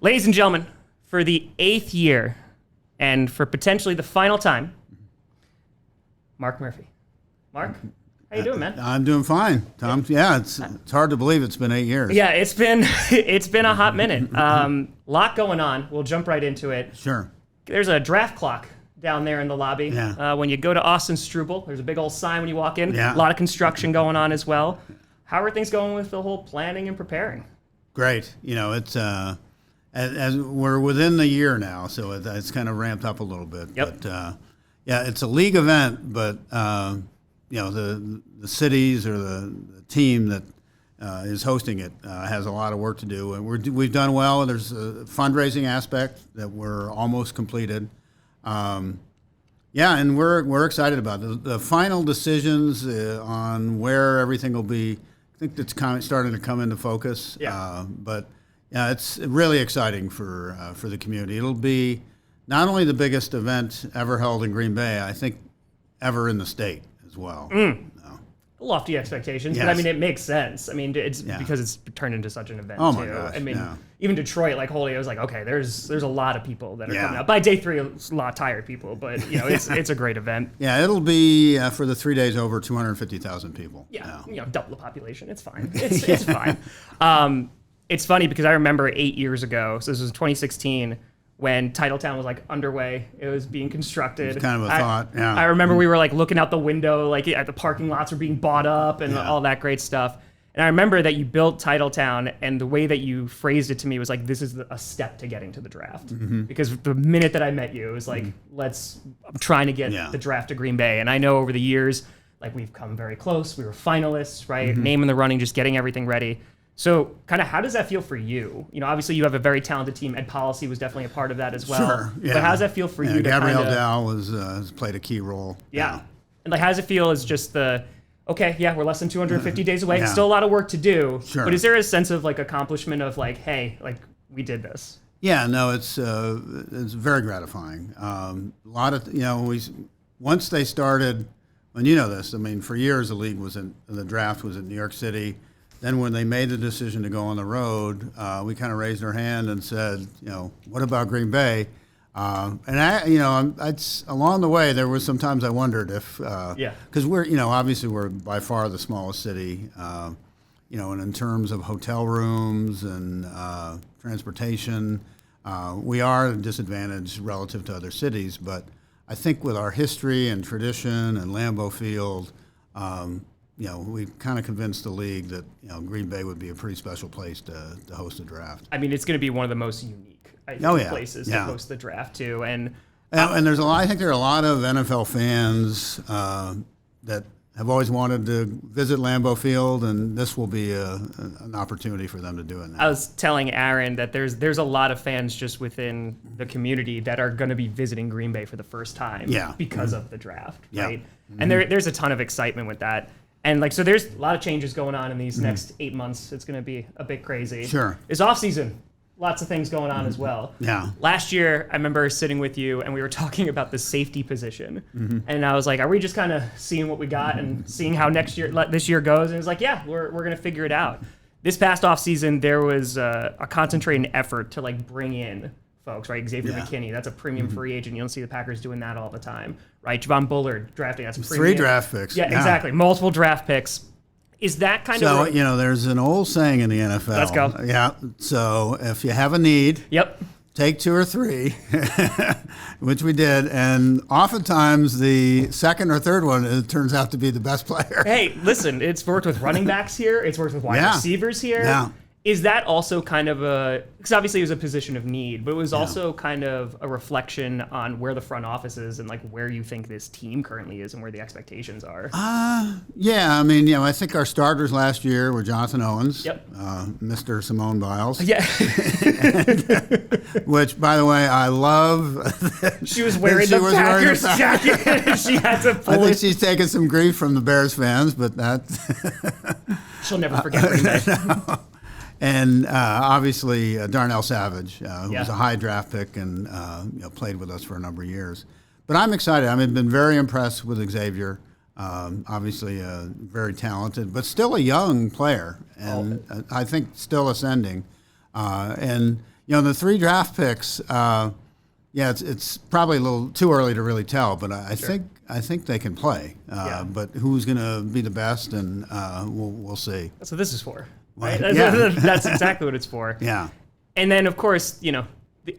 Ladies and gentlemen, for the 8th year and for potentially the final time, Mark Murphy. Mark, how you doing, man? I'm doing fine, Tom. Yeah, it's hard to believe it's been 8 years. Yeah, it's been a hot minute. Lot going on. We'll jump right into it. Sure. There's a draft clock down there in the lobby. Yeah. When you go to Austin Struble, there's a big old sign when you walk in. Yeah. A lot of construction going on as well. How are things going with the whole planning and preparing? Great. You know, it's as we're within the year now, so it's kind of ramped up a little bit. Yep. But yeah, it's a league event, but you know, the cities or the team that is hosting it has a lot of work to do, and we've done well. And there's a fundraising aspect that we're almost completed. Yeah, and we're excited about it. The final decisions on where everything will be. I think it's kind of starting to come into focus. Yeah. But yeah, it's really exciting for the community. It'll be not only the biggest event ever held in Green Bay, I think ever in the state as well. Lofty expectations, Yes. but I mean, it makes sense. I mean, it's because it's turned into such an event, Oh, too. my gosh, I mean, yeah. even Detroit, like Holy, I was like, okay, there's a lot of people that are Yeah. coming out. By day 3, a lot of tired people, but, you know, it's a great event. Yeah, it'll be for the 3 days over 250,000 people. Yeah, you know, double the population. It's fine. It's fine. It's funny because I remember 8 years ago, so this was 2016, when Titletown was like underway. It was being constructed. It's kind of a thought, yeah. I remember we were like looking out the window, like at the parking lots were being bought up and all that great stuff. And I remember that you built Titletown, and the way that you phrased it to me was like, this is a step to getting to the draft. Because the minute that I met you, it was like, I'm trying to get the draft to Green Bay. And I know over the years, like we've come very close. We were finalists, right? Name in the running, just getting everything ready. So kind of how does that feel for you? You know, obviously you have a very talented team. Ed Policy was definitely a part of that as well. Sure, yeah. But how does that feel for you to Gabrielle kinda, Dow has played a key role. Yeah. And like, how does it feel as just okay, yeah, we're less than 250 days away. Yeah. Still a lot of work to do. Sure. But is there a sense of like accomplishment of like, hey, like we did this? Yeah, no, it's very gratifying. A lot of, you know, once they started, and you know this, I mean, for years the draft was in New York City. Then when they made the decision to go on the road, we kind of raised our hand and said, you know, what about Green Bay? And along the way, there was sometimes I wondered if, because obviously we're by far the smallest city, you know, and in terms of hotel rooms and transportation, we are at a disadvantage relative to other cities. But I think with our history and tradition and Lambeau Field, you know, we kind of convinced the league that, you know, Green Bay would be a pretty special place to host a draft. I mean, it's going to be one of the most unique places to host the draft too. And there's a lot. I think there are a lot of NFL fans that have always wanted to visit Lambeau Field, and this will be an opportunity for them to do it now. I was telling Aaron that there's a lot of fans just within the community that are going to be visiting Green Bay for the first time because of the draft, right? And there's a ton of excitement with that. And like, so there's a lot of changes going on in these next 8 months. It's going to be a bit crazy. Sure. It's offseason. Lots of things going on as well. Yeah. Last year, I remember sitting with you and we were talking about the safety position. And I was like, are we just kind of seeing what we got and seeing how this year goes? And it was like, yeah, we're going to figure it out. This past offseason, there was a concentrated effort to like bring in folks, right? Xavier McKinney, that's a premium free agent. You don't see the Packers doing that all the time, right? Javon Bullard drafting, that's a premium. 3 draft picks. Yeah, exactly. Multiple draft picks. Is that kind of... So, you know, there's an old saying in the NFL. Let's go. Yeah. So if you have a need, take 2 or 3, which we did. And oftentimes the second or third one, it turns out to be the best player. Hey, listen, it's worked with running backs here. It's worked with wide receivers here. Yeah. Is that also kind of because obviously it was a position of need, but it was also kind of a reflection on where the front office is and like where you think this team currently is and where the expectations are? Yeah, I mean, you know, I think our starters last year were Jonathan Owens, Mr. Simone Biles. Yeah. Which, by the way, I love. She was wearing the Packers jacket. She had to pull I think she's taken some grief from the Bears fans, but that... She'll never forget Green Bay. No. And obviously Darnell Savage, who was a high draft pick and played with us for a number of years. But I'm excited. I've been very impressed with Xavier. Obviously very talented, but still a young player, and I think still ascending. And The 3 draft picks. It's probably a little too early to really tell, but I think they can play. But who's going to be the best, and we'll see. That's what this is for, right? Yeah. That's exactly what it's for. Yeah. And then, of course, the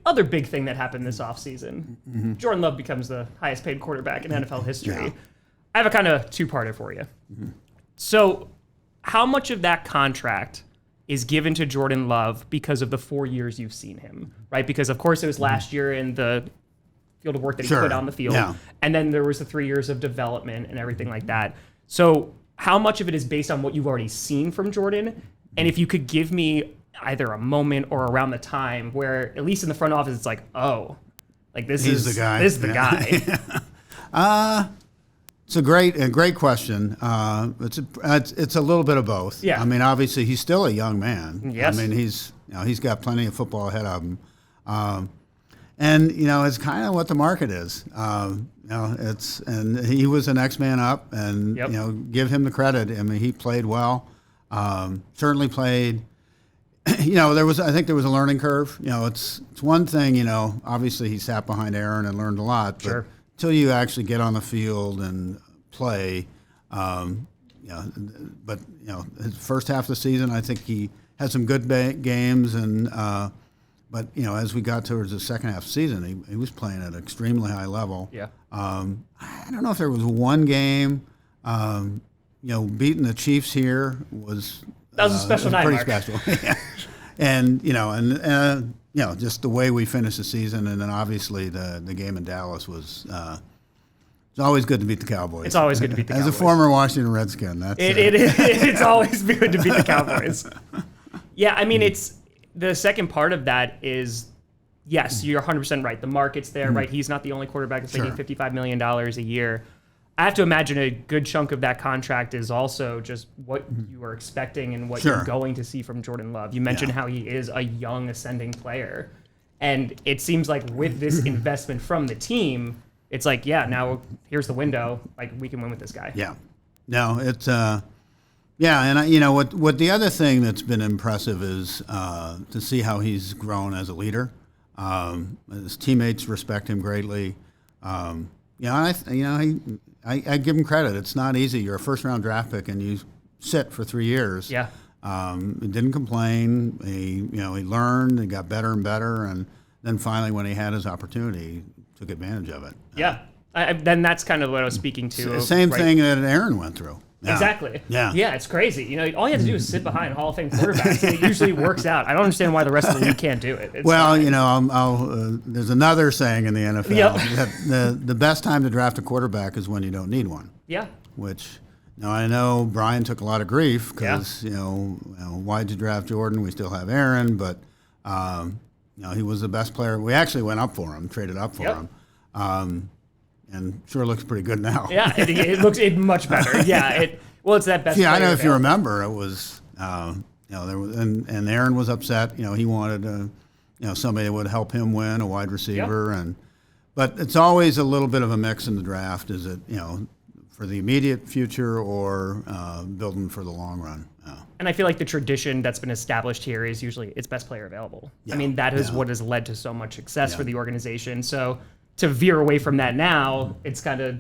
other big thing that happened this offseason, Jordan Love becomes the highest paid quarterback in NFL history. Yeah. I have a kind of two-parter for you. So how much of that contract is given to Jordan Love because of the 4 years you've seen him, right? Because, of course, it was last year in the field of work that he put on the field. Yeah. And then there was the 3 years of development and everything like that. So how much of it is based on what you've already seen from Jordan? And if you could give me either a moment or around the time where, at least in the front office, it's like, oh, like this is the guy. This is the guy. It's a great question. It's a little bit of both. Yeah. I mean, obviously, he's still a young man. Yes. I mean, he's got plenty of football ahead of him, and it's kind of what the market is. And he was the next man up, and give him the credit. I mean, he played well. Certainly played. I think there was a learning curve. It's one thing. Obviously, he sat behind Aaron and learned a lot. But Sure. Until you actually get on the field and play, his first half of the season, I think he had some good games, but as we got towards the second half of the season, he was playing at an extremely high level. Yeah. I don't know if there was one game, beating the Chiefs here was That was a special night, pretty Mark. special. And just the way we finished the season, and then obviously the game in Dallas was. It's always good to beat the Cowboys. It's always good to beat the Cowboys. As a former Washington Redskin, it's always good to beat the Cowboys. Yeah, I mean, it's the second part of that is, yes, you're 100% right. The market's there, right? He's not the only quarterback that's making $55 million a year. I have to imagine a good chunk of that contract is also just what you are expecting and what you're going to see from Jordan Love. You mentioned how he is a young ascending player. And it seems like with this investment from the team, it's like, now here's the window. Like, we can win with this guy. Yeah. No, it's, and what the other thing that's been impressive is to see how he's grown as a leader. His teammates respect him greatly. I give him credit. It's not easy. You're a first-round draft pick, and you sit for 3 years. Yeah. He didn't complain. He learned. He got better and better, and then finally, when he had his opportunity, he took advantage of it. Yeah. Then that's kind of what I was speaking to. Same thing that Aaron went through. Yeah. Exactly. Yeah. Yeah, it's crazy. All you have to do is sit behind Hall of Fame quarterbacks, and it usually works out. I don't understand why the rest of the league can't do it. There's another saying in the NFL that the best time to draft a quarterback is when you don't need one. Yeah. Which, I know Brian took a lot of grief because, why'd you draft Jordan? We still have Aaron, but, he was the best player. We actually went up for him, traded up for him. And sure looks pretty good now. Yeah, it looks much better. Yeah, it's that best. Yeah, I know if you remember, it was there was and Aaron was upset. He wanted somebody that would help him win, a wide receiver, but it's always a little bit of a mix in the draft. Is it for the immediate future or building for the long run? And I feel like the tradition that's been established here is usually it's best player available. Yeah. I mean, that is what has led to so much success for the organization. So to veer away from that now, it's kind of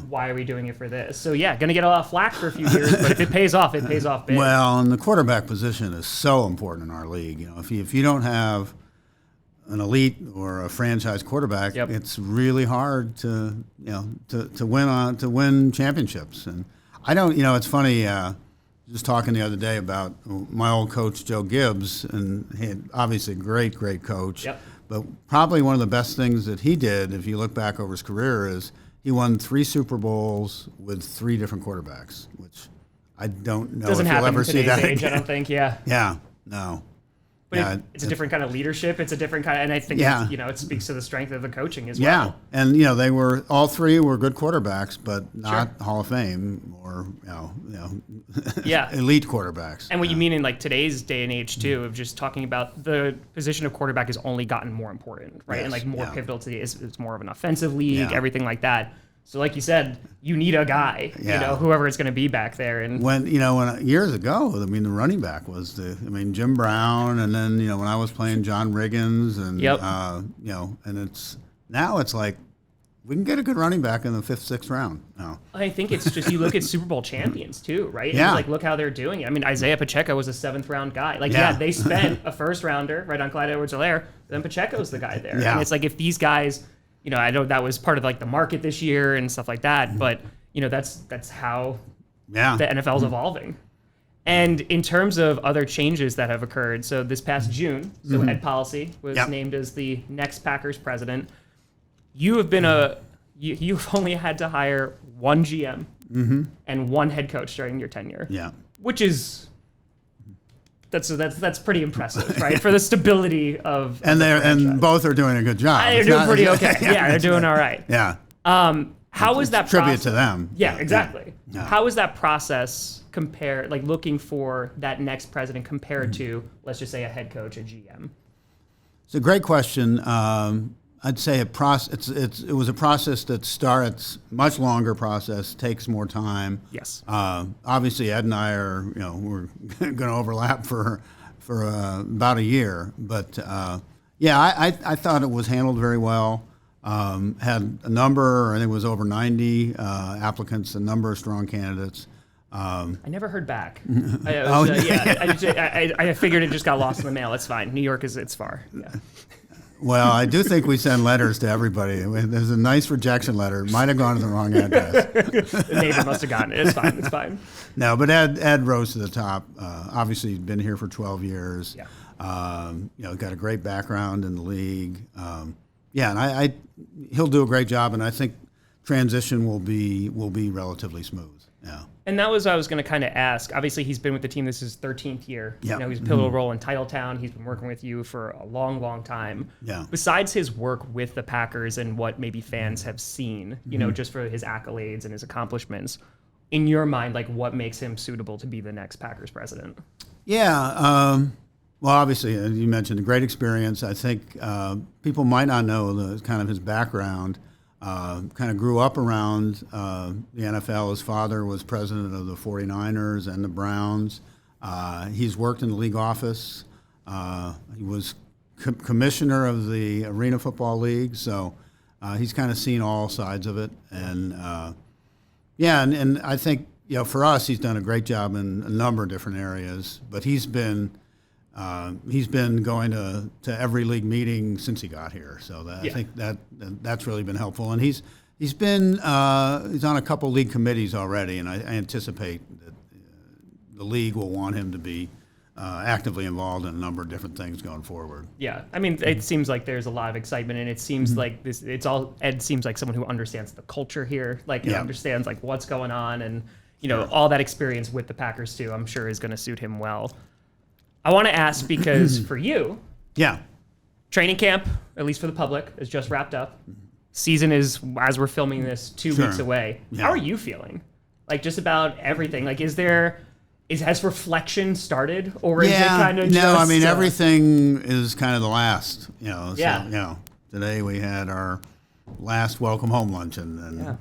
why are we doing it for this? So going to get a lot of flack for a few years, but if it pays off, it pays off big. Well, and the quarterback position is so important in our league. If you don't have an elite or a franchise quarterback, it's really hard to win championships. And I don't. It's funny. Just talking the other day about my old coach Joe Gibbs, and he had obviously a great coach. Yep. But probably one of the best things that he did, if you look back over his career, is he won 3 Super Bowls with 3 different quarterbacks, which I don't know if you'll ever see that age, I don't think. Yeah. Yeah. No. But it's a different kind of leadership. It's a different kind of, and I think it speaks to the strength of the coaching as well. Yeah, and they were all 3 were good quarterbacks, but not Hall of Fame or elite quarterbacks. And what you mean in like today's day and age too, of just talking about the position of quarterback has only gotten more important, right? Yes, and like more pivotal to it's more of an offensive league, everything like that. So like you said, you need a guy, whoever it's going to be back there. And when years ago, I mean, the running back was Jim Brown, and then when I was playing, John Riggins, and and it's like we can get a good running back in the 5th, 6th round now. I think it's just you look at Super Bowl champions too, right? Yeah. And like look how they're doing it. I mean, Isaiah Pacheco was a 7th round guy. Like they spent a 1st rounder right on Clyde Edwards-Helaire. Then Pacheco's the guy there. Yeah. And it's like if these guys. I know that was part of like the market this year and stuff like that, but that's how the NFL is evolving. And in terms of other changes that have occurred, so this past June, Ed Policy was named as the next Packers president. You have been you've only had to hire one GM and one head coach during your tenure. Yeah, which is. That's pretty impressive, right? For the stability of and both are doing a good job. They're doing pretty okay. Yeah, they're doing all right. Yeah. How was that tribute process? to them? Yeah, exactly. Yeah. How was that process compared, like looking for that next president compared to, let's just say, a head coach, a GM? It's a great question. I'd say it was a process that starts much longer process, takes more time. Yes. Obviously, Ed and I are we're going to overlap for about a year, but I thought it was handled very well. Had a number, I think it was over 90 applicants, a number of strong candidates. I never heard back. I figured it just got lost in the mail. It's fine. New York it's far. Yeah. Well, I do think we send letters to everybody. There's a nice rejection letter. It might have gone to the wrong address. The neighbor must have gotten it. It's fine. It's fine. No, but Ed rose to the top. Obviously, he's been here for 12 years. Yeah. Got a great background in the league. And he'll do a great job, and I think transition will be relatively smooth. Yeah. And that was what I was going to kind of ask. Obviously, he's been with the team. This is his 13th year. Yeah. He's a pivotal role in Titletown. He's been working with you for a long, long time. Yeah. Besides his work with the Packers and what maybe fans have seen, just for his accolades and his accomplishments, in your mind, like what makes him suitable to be the next Packers president? Yeah. Well, obviously, as you mentioned, a great experience. I think people might not know the kind of his background. Kind of grew up around the NFL. His father was president of the 49ers and the Browns. He's worked in the league office. He was commissioner of the Arena Football League, so he's kind of seen all sides of it. And and I think for us, he's done a great job in a number of different areas. But he's been going to every league meeting since he got here, so I think that's really been helpful. And he's on a couple league committees already, and I anticipate that the league will want him to be actively involved in a number of different things going forward. Yeah, I mean, it seems like there's a lot of excitement, and it seems like this. Ed seems like someone who understands the culture here, understands like what's going on, and all that experience with the Packers too. I'm sure is going to suit him well. I want to ask because for you, training camp, at least for the public, is just wrapped up. Season is, as we're filming this, 2 weeks away. Yeah. How are you feeling? Like just about everything. Like has reflection started, or is it kind of no? I mean, everything is kind of the last. So, today we had our last welcome home luncheon,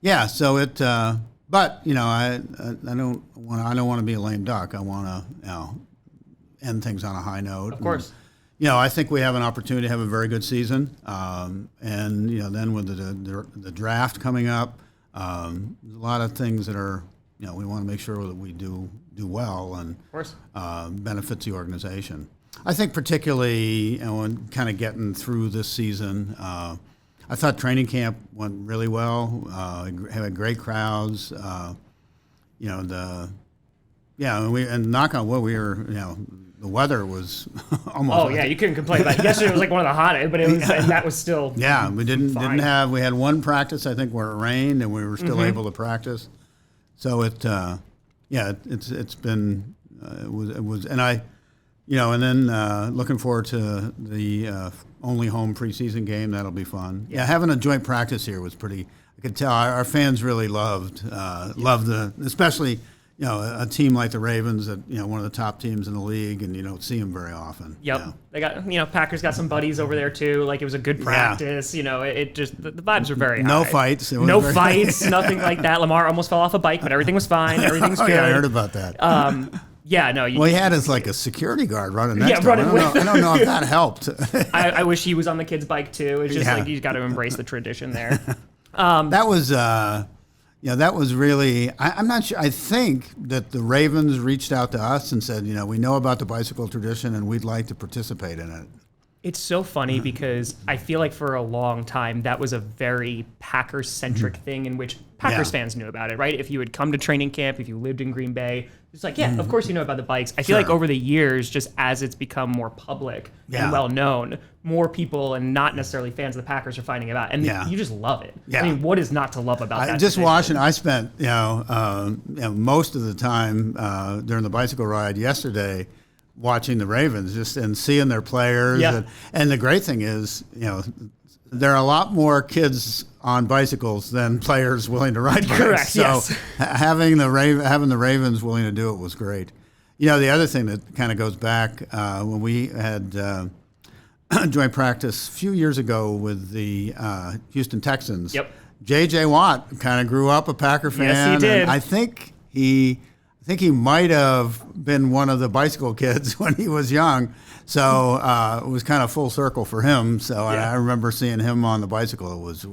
and so it. But I don't want to be a lame duck. I want to end things on a high note. Of course. And, I think we have an opportunity to have a very good season. And then with the draft coming up, there's a lot of things that are we want to make sure that we do well and of course benefits the organization. I think particularly when kind of getting through this season. I thought training camp went really well. Had great crowds. And knock on wood, we were, the weather was almost. Oh yeah, you couldn't complain about it. Yesterday was like one of the hottest, but it was and that was still. Yeah, we didn't have. We had one practice, I think, where it rained, and we were still able to practice. So it's been it was, and I. And then looking forward to the only home preseason game. That'll be fun. Yeah, having a joint practice here was pretty. I could tell our fans really loved especially a team like the Ravens, that one of the top teams in the league, and you don't see them very often. Yep, they got Packers got some buddies over there too. Like it was a good practice. It just the vibes were very high. No fights. No fights. Nothing like that. Lamar almost fell off a bike, but everything was fine. Everything's good. Yeah, I heard about that. Yeah, no. Well, he had his like a security guard running next to him. I don't know if that helped. I wish he was on the kid's bike too. It's just like you got to embrace the tradition there. That was. That was really, I'm not sure. I think that the Ravens reached out to us and said, we know about the bicycle tradition and we'd like to participate in it. It's so funny because I feel like for a long time that was a very Packers-centric thing in which Packers fans knew about it, right? If you had come to training camp, if you lived in Green Bay, it's like, of course you know about the bikes. I feel like over the years, just as it's become more public and well-known, more people and not necessarily fans of the Packers are finding about it. And you just love it. I mean, what is not to love about that? Just watching, I spent most of the time during the bicycle ride yesterday watching the Ravens and seeing their players. And the great thing is, there are a lot more kids on bicycles than players willing to ride bikes. Correct. So having the Ravens willing to do it was great. The other thing that kind of goes back when we had joint practice a few years ago with the Houston Texans. J.J. Watt kind of grew up a Packer fan. Yes, he did. And I think he might have been one of the bicycle kids when he was young. So it was kind of full circle for him. So I remember seeing him on the bicycle. It was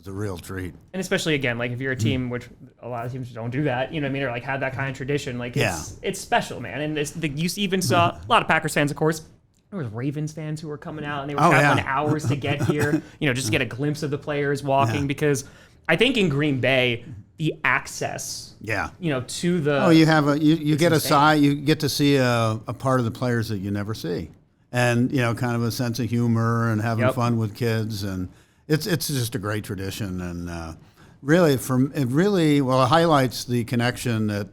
a real treat. And especially, again, like if you're a team, which a lot of teams don't do that, you know what I mean, or like have that kind of tradition, like it's special, man. And you even saw a lot of Packers fans, of course. There was Ravens fans who were coming out, and they were traveling hours to get here, just to get a glimpse of the players walking. Because I think in Green Bay, the access, to the you have you get you get to see a part of the players that you never see, and kind of a sense of humor and having fun with kids, and it's just a great tradition, and really it highlights the connection that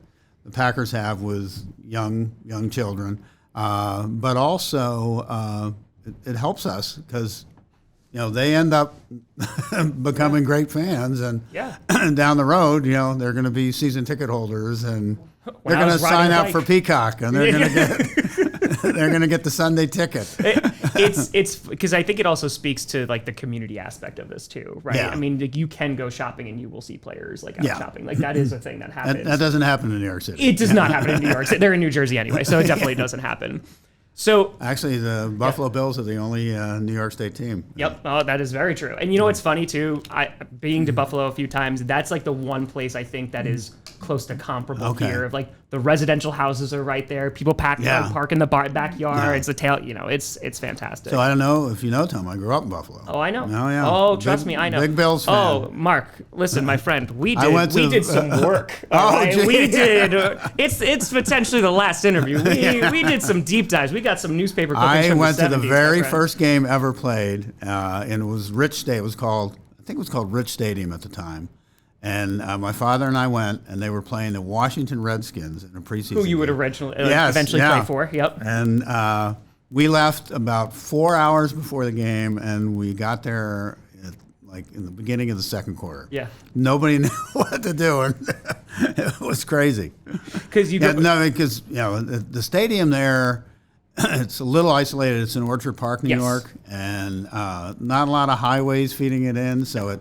the Packers have with young children. But also, it helps us because, they end up becoming great fans, and down the road, they're going to be season ticket holders, and they're going to sign up for Peacock, and they're going to get they're going to get the Sunday ticket. It's because I think it also speaks to like the community aspect of this too, right? I mean, like, you can go shopping and you will see players like out shopping. Like that is a thing that happens. That doesn't happen in New York City. It does not happen in New York City. They're in New Jersey anyway, so it definitely doesn't happen. So actually, the Buffalo Bills are the only New York State team. Yep, that is very true. And what's funny too? Being to Buffalo a few times, that's like the one place I think that is close to comparable here. Of like the residential houses are right there. People park in the backyard. It's a tail. It's fantastic. So I don't know if you know, Tom. I grew up in Buffalo. Oh, I know. Oh, yeah. Oh, trust me, I know. Big Bills fan. Oh, Mark, listen, my friend, we did some work. We did. It's potentially the last interview. We did some deep dives. We got some newspaper clippings from the 70s. I went to the very first game ever played, and it was Rich State. I think it was called Rich Stadium at the time. And my father and I went, and they were playing the Washington Redskins in a preseason Who you would eventually play for. Yep. And we left about 4 hours before the game, and we got there in the beginning of the second quarter. Yeah. Nobody knew what to do, and it was crazy. Because the stadium there, it's a little isolated. It's in Orchard Park, New York, and not a lot of highways feeding it in, so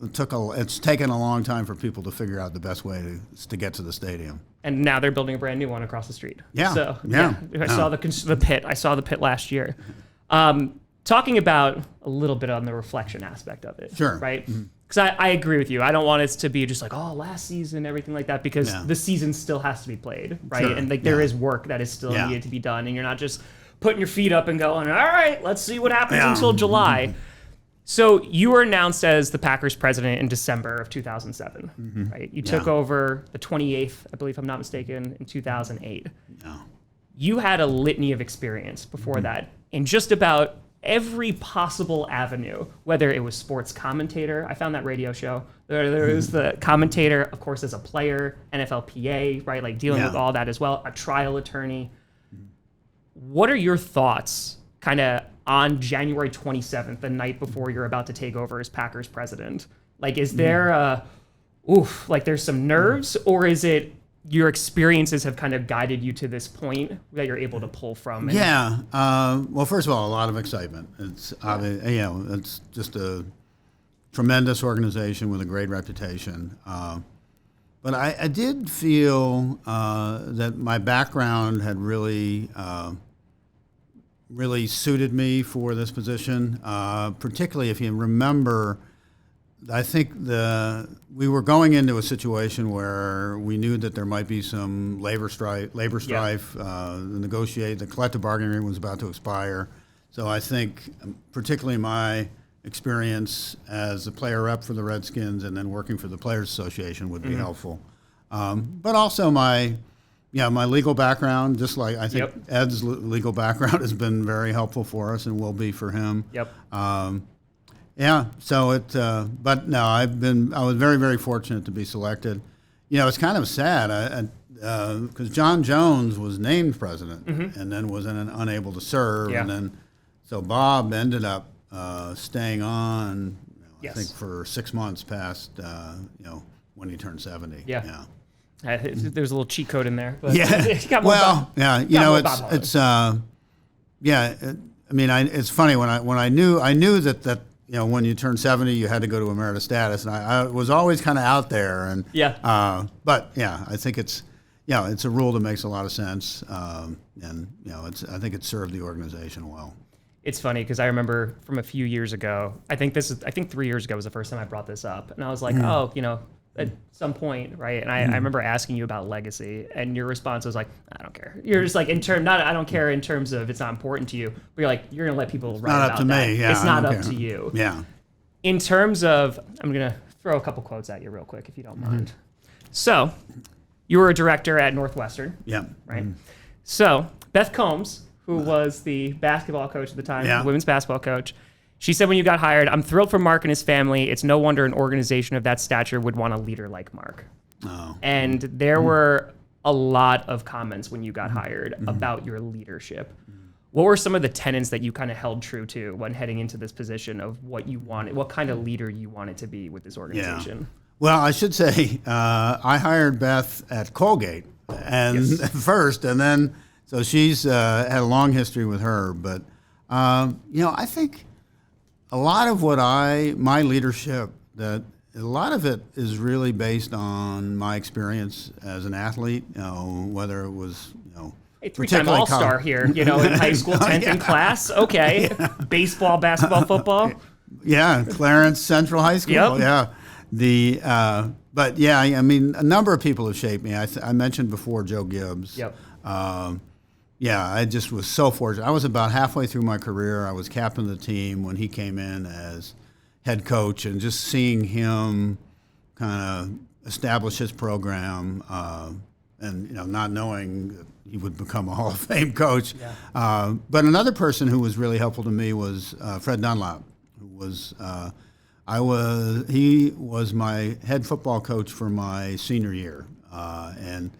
it's taken a long time for people to figure out the best way to get to the stadium. And now they're building a brand new one across the street. Yeah. So I saw the pit. I saw the pit last year. Talking about a little bit on the reflection aspect of it. Sure. Right? Because I agree with you. I don't want it to be just like, last season, everything like that, because the season still has to be played, right? Sure. And there is work that is still needed to be done, and you're not just putting your feet up and going, all right, let's see what happens until July. So you were announced as the Packers president in December of 2007, right? You took over the 28th, I believe, if I'm not mistaken, in 2008. No. You had a litany of experience before that in just about every possible avenue, whether it was sports commentator. I found that radio show. There was the commentator, of course, as a player, NFLPA, right? Like dealing with all that as well, a trial attorney. What are your thoughts kind of on January 27th, the night before you're about to take over as Packers president? Like, is there there's some nerves, or is it your experiences have kind of guided you to this point that you're able to pull from. Yeah. Well, first of all, a lot of excitement. It's it's just a tremendous organization with a great reputation. But I did feel that my background had really suited me for this position, particularly if you remember. I think we were going into a situation where we knew that there might be some labor strife. The collective bargaining agreement was about to expire. So I think, particularly my experience as a player rep for the Redskins and then working for the Players Association would be helpful. But also my legal background, just like I think Ed's legal background has been very helpful for us and will be for him. So but no, I was very, very fortunate to be selected. It's kind of sad because John Jones was named president and then was unable to serve. And then, so Bob ended up staying on, I think for 6 months past, when he turned 70. There's a little cheat code in there. But it's it's funny when I knew that when you turn 70, you had to go to emeritus status, and I was always kind of out there, and but I think it's a rule that makes a lot of sense, and I think it served the organization well. It's funny because I remember from a few years ago, I think 3 years ago was the first time I brought this up, and I was like, at some point, right? And I remember asking you about legacy, and your response was like, I don't care. You're just like, I don't care in terms of it's not important to you, but you're like, you're going to let people write about that. It's not up to me. Yeah, it's not up to you. Yeah. In terms of, I'm going to throw a couple quotes at you real quick, if you don't mind. So, you were a director at Northwestern. Yeah. Right? So, Beth Combs, who was the basketball coach at the time, the women's basketball coach, she said when you got hired, I'm thrilled for Mark and his family. It's no wonder an organization of that stature would want a leader like Mark. And there were a lot of comments when you got hired about your leadership. What were some of the tenets that you kind of held true to when heading into this position of what you wanted, what kind of leader you wanted to be with this organization? Yeah. Well, I should say I hired Beth at Colgate first, and then so she's had a long history with her. But I think a lot of my leadership, that a lot of it is really based on my experience as an athlete. Whether it was three-time All-Star here, in high school, 10th in class. Okay, baseball, basketball, football. Yeah, Clarence Central High School. Yeah, but a number of people have shaped me. I mentioned before Joe Gibbs. I just was so fortunate. I was about halfway through my career. I was captain of the team when he came in as head coach, and just seeing him kind of establish his program, and not knowing that he would become a Hall of Fame coach. But another person who was really helpful to me was Fred Dunlap, who was he was my head football coach for my senior year, and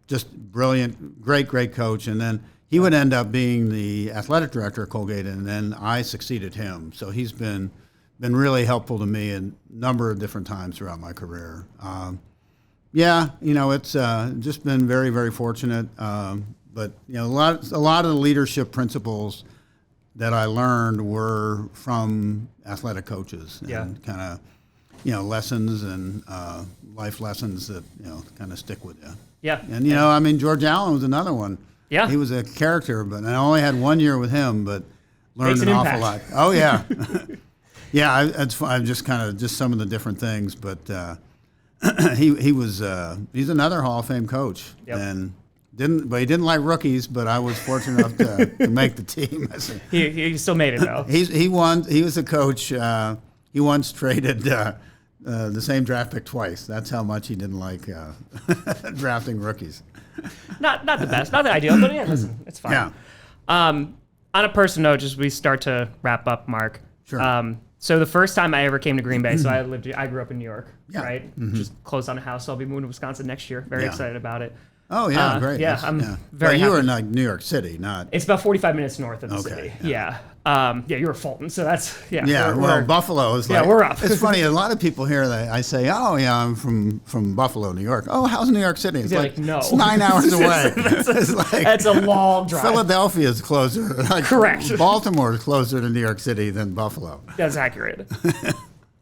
just brilliant, great coach. And then he would end up being the athletic director at Colgate, and then I succeeded him. So he's been really helpful to me a number of different times throughout my career. It's just been very, very fortunate. But a lot of the leadership principles that I learned were from athletic coaches, and kind of lessons and life lessons that kind of stick with you. And George Allen was another one. He was a character, but I only had 1 year with him, but learned an awful lot. Oh yeah, I'm just kind of some of the different things, but he's another Hall of Fame coach, and he didn't like rookies, but I was fortunate enough to make the team. He still made it though. He was a coach. He once traded the same draft pick twice. That's how much he didn't like drafting rookies. Not the best, not the ideal, but listen, it's fine. On a personal note, just we start to wrap up, Mark. Sure. So the first time I ever came to Green Bay, so I grew up in New York, right? Just closed on a house, so I'll be moving to Wisconsin next year. Very excited about it. Oh yeah, great. Yeah, I'm very you happy. were in like New York City, not. It's about 45 minutes north of the city. Yeah. You were Fulton, so that's Yeah, Buffalo is like. Yeah, we're up. It's funny. A lot of people here that I say, "Oh yeah, I'm from Buffalo, New York." Oh, how's New York City? It's like no, it's 9 hours away. That's a long drive. Philadelphia is closer. Like, correct. Baltimore is closer to New York City than Buffalo. That's accurate.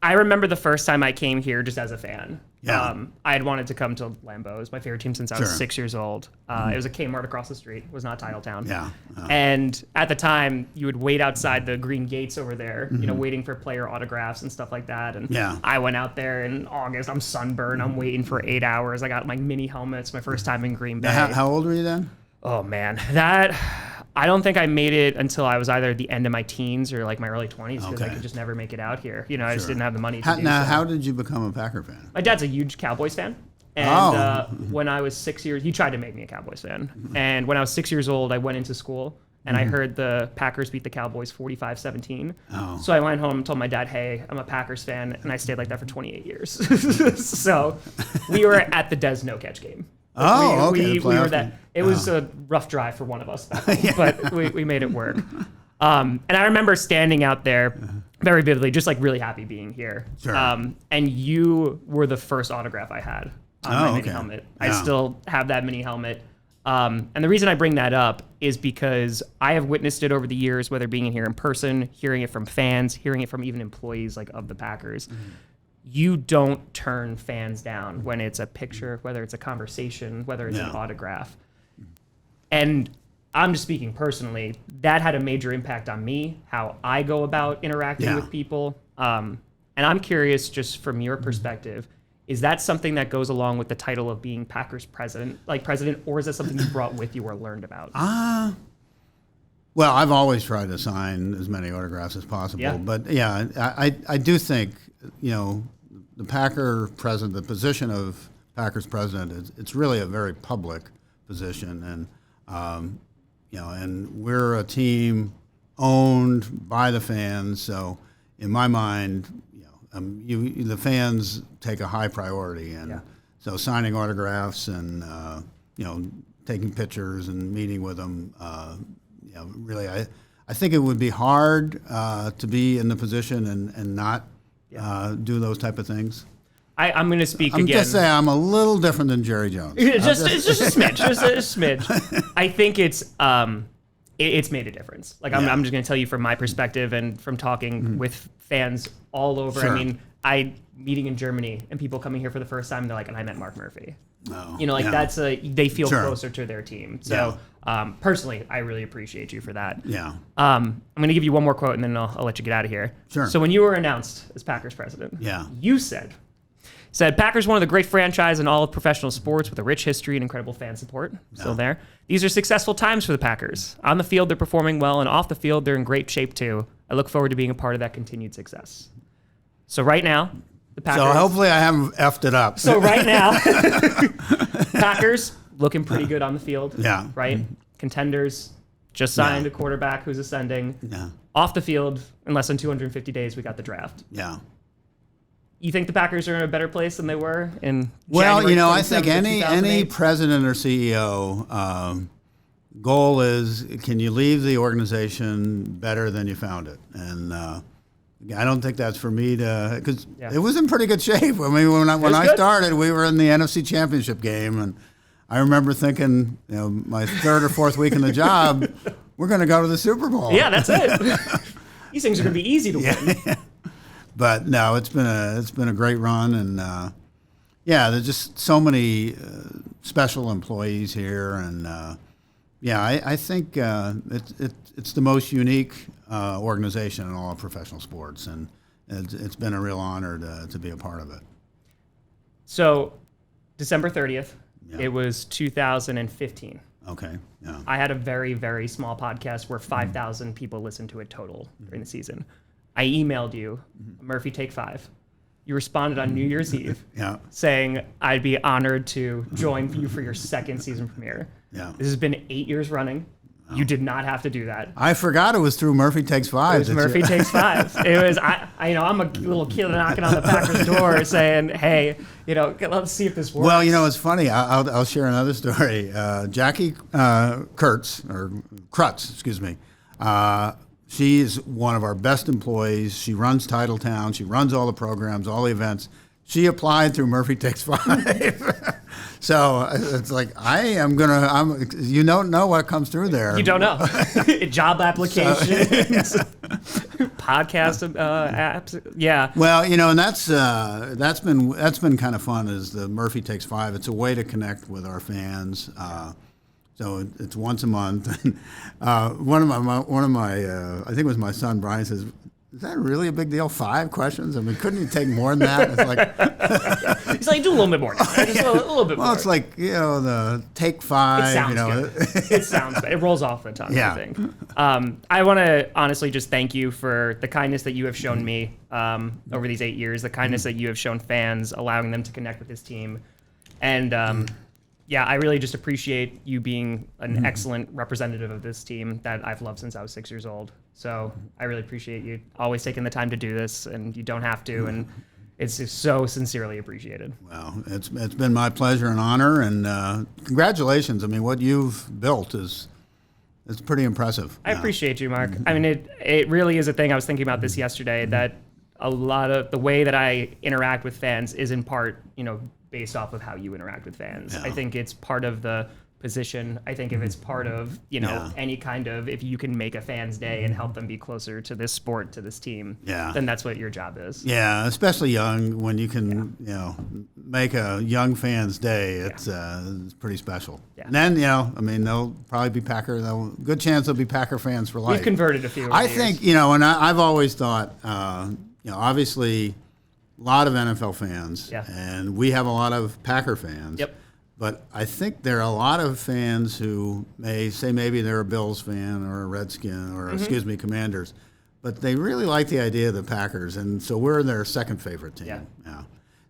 I remember the first time I came here just as a fan. Yeah. I had wanted to come to Lambeau. It was my favorite team since I was 6 years old. It was a Kmart across the street. It was not Titletown. Yeah. And at the time, you would wait outside the green gates over there, waiting for player autographs and stuff like that. And I went out there in August. I'm sunburned. I'm waiting for 8 hours. I got my mini helmets. My first time in Green Bay. How old were you then? Oh man, I don't think I made it until I was either at the end of my teens or like my early 20s because I could just never make it out here. I just didn't have the money to do so. How did you become a Packer fan? My dad's a huge Cowboys fan. And when I was 6 years, he tried to make me a Cowboys fan. And when I was 6 years old, I went into school and I heard the Packers beat the Cowboys 45-17. Oh. So I went home and told my dad, hey, I'm a Packers fan. And I stayed like that for 28 years. So we were at the Des No-Catch game. We were that. It was a rough drive for one of us back home, but we made it work. And I remember standing out there very vividly, just like really happy being here. Sure. And you were the first autograph I had on my mini helmet. I still have that mini helmet. And the reason I bring that up is because I have witnessed it over the years, whether being here in person, hearing it from fans, hearing it from even employees like of the Packers. You don't turn fans down when it's a picture, whether it's a conversation, whether it's an autograph. And I'm just speaking personally, that had a major impact on me, how I go about interacting with people. And I'm curious, just from your perspective, is that something that goes along with the title of being Packers president, or is that something you brought with you or learned about? Well, I've always tried to sign as many autographs as possible. Yeah. But I do think, the Packer president, the position of Packers president, it's really a very public position, and and we're a team owned by the fans. So, in my mind, the fans take a high priority, and so signing autographs and taking pictures and meeting with them, really, I think it would be hard to be in the position and not. Do those type of things. I'm going to speak again. I'm just saying I'm a little different than Jerry Jones. It's just a smidge, just a smidge. I think it's made a difference. Like I'm just going to tell you from my perspective and from talking with fans all over. Sure. I mean, meeting in Germany and people coming here for the first time, they're like, and I met Mark Murphy. Oh, they feel closer to their team. So personally, I really appreciate you for that. Yeah. I'm going to give you one more quote and then I'll let you get out of here. Sure. So when you were announced as Packers president, you said, Packers one of the great franchise in all of professional sports with a rich history and incredible fan support. Still there. These are successful times for the Packers. On the field, they're performing well, and off the field, they're in great shape too. I look forward to being a part of that continued success. So right now, the Packers. So hopefully I haven't effed it up. So right now, Packers looking pretty good on the field. Yeah. Right? Contenders. Just signed a quarterback who's ascending. Yeah. Off the field, in less than 250 days, we got the draft. Yeah. You think the Packers are in a better place than they were in January I 27th think of any 2008? president or CEO goal is, can you leave the organization better than you found it? And I don't think that's for me to, because it was in pretty good shape. I mean, when I started, we were in the NFC Championship game, and I remember thinking, my third or fourth week in the job, we're going to go to the Super Bowl. Yeah, that's it. These things are going to be easy to win. But no, it's been a great run, and there's just so many special employees here, and I think it's the most unique organization in all of professional sports, and it's been a real honor to be a part of it. So, December 30th, it was 2015. Okay. Yeah. I had a very, very small podcast where 5,000 people listened to it total during the season. I emailed you, Murphy Take 5. You responded on New Year's Eve saying I'd be honored to join you for your second season premiere. Yeah. This has been 8 years running. You did not have to do that. I forgot it was through Murphy Takes Five. It was Murphy Takes Five. It was I'm a little kid knocking on the Packers door saying, "Hey, let's see if this works." Well, it's funny. I'll share another story. Jackie Krutz, excuse me. She's one of our best employees. She runs Titletown. She runs all the programs, all the events. She applied through Murphy Takes Five. So it's like, you don't know what comes through there. You don't know. Job applications, podcast apps. Yeah. Well, and that's been kind of fun, is the Murphy Takes Five. It's a way to connect with our fans. So it's once a month. One of my I think it was my son Brian says, "Is that really a big deal? 5 questions? I mean, couldn't you take more than that?" It's like he's like, "Do a little bit more. Just a little bit more." Well, it's like the take 5. It sounds good. It sounds good. It rolls off the tongue. Yeah. I think. I want to honestly just thank you for the kindness that you have shown me over these 8 years, the kindness that you have shown fans, allowing them to connect with this team, and. Yeah, I really just appreciate you being an excellent representative of this team that I've loved since I was 6 years old. So I really appreciate you always taking the time to do this, and you don't have to, and it's just so sincerely appreciated. Well, it's been my pleasure and honor, and congratulations. I mean, what you've built it's pretty impressive. I appreciate you, Mark. I mean, it really is a thing. I was thinking about this yesterday, that a lot of the way that I interact with fans is in part, based off of how you interact with fans. Yeah. I think it's part of the position. I think if it's part of, any kind of, if you can make a fan's day and help them be closer to this sport, to this team, then that's what your job is. Yeah, especially young, when you can, make a young fan's day, it's pretty special. Yeah. And then, they'll probably be good chance they'll be Packer fans for life. We've converted a few. I think, and I've always thought, obviously, a lot of NFL fans, and we have a lot of Packer fans. Yep. But I think there are a lot of fans who may say maybe they're a Bills fan or a Redskin or, Commanders, but they really like the idea of the Packers, and so we're their second favorite team. Yeah.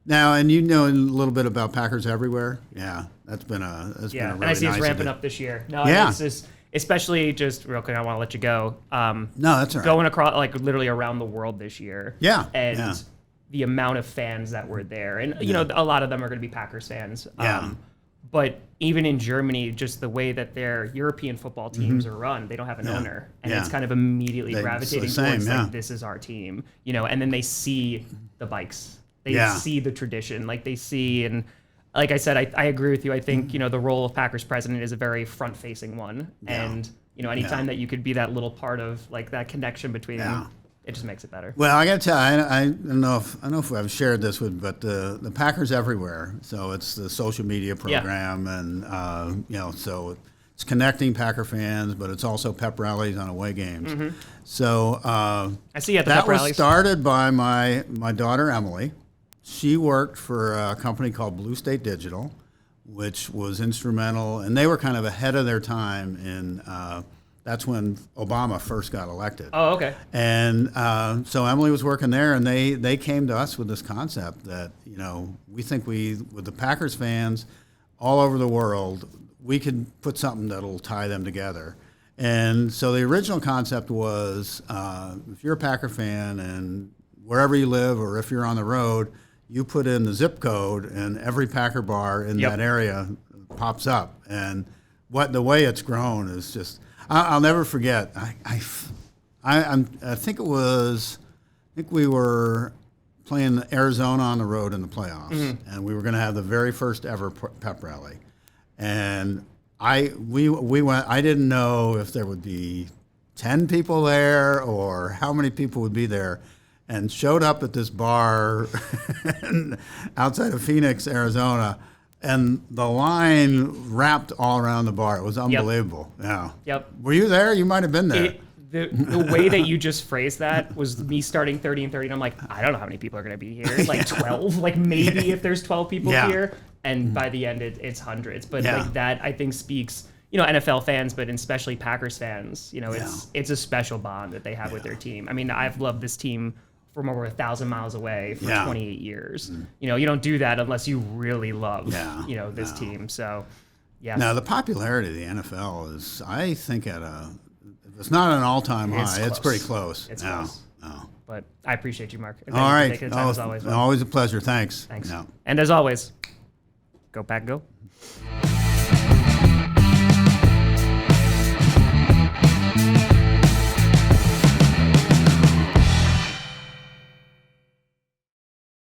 Now, and you know a little bit about Packers Everywhere. Yeah, that's been a really and I see it's ramping up this year. It's just, especially just real quick, I want to let you go. No, that's all right. Going across, literally around the world this year. Yeah. And the amount of fans that were there, and a lot of them are going to be Packers fans. But even in Germany, just the way that their European football teams are run, they don't have an owner, and it's kind of immediately gravitating towards this is our team, and then they see the bikes, they see the tradition, they see, and like I said, I agree with you. I think the role of Packers president is a very front-facing one, and anytime that you could be that little part of that connection between them. It just makes it better. Well, I got to tell you, I don't know if I've shared this with, but the Packers Everywhere. So it's the social media program, and so it's connecting Packer fans, but it's also pep rallies on away games. So I see at the pep rallies. That was started by my daughter Emily. She worked for a company called Blue State Digital, which was instrumental, and they were kind of ahead of their time in. That's when Obama first got elected. Oh, okay. And so Emily was working there, and they came to us with this concept that, we think with the Packers fans all over the world, we could put something that'll tie them together. And so the original concept was, if you're a Packer fan and wherever you live or if you're on the road, you put in the zip code and every Packer bar in that area pops up. And the way it's grown is just... I'll never forget. I think we were playing Arizona on the road in the playoffs, and we were going to have the very first ever pep rally, and we went. I didn't know if there would be 10 people there or how many people would be there, and showed up at this bar outside of Phoenix, Arizona. And the line wrapped all around the bar. It was unbelievable. Yeah. Yep. Were you there? You might have been there. The way that you just phrased that was me starting 30 and 30. And I'm like, I don't know how many people are going to be here. 12. Maybe if there's 12 people here. And by the end, it's hundreds. But that, I think, speaks, NFL fans, but especially Packers fans. It's a special bond that they have with their team. I mean, I've loved this team from over 1,000 miles away for 28 years. You don't do that unless you really love, this team. So Yeah. Now, the popularity of the NFL is, I think, if it's not an all-time high, it's pretty close. It's close. Oh. But I appreciate you, Mark. All right. Taking the time, as always. Always a pleasure. Thanks. Thanks. No. And as always, go Pack, go.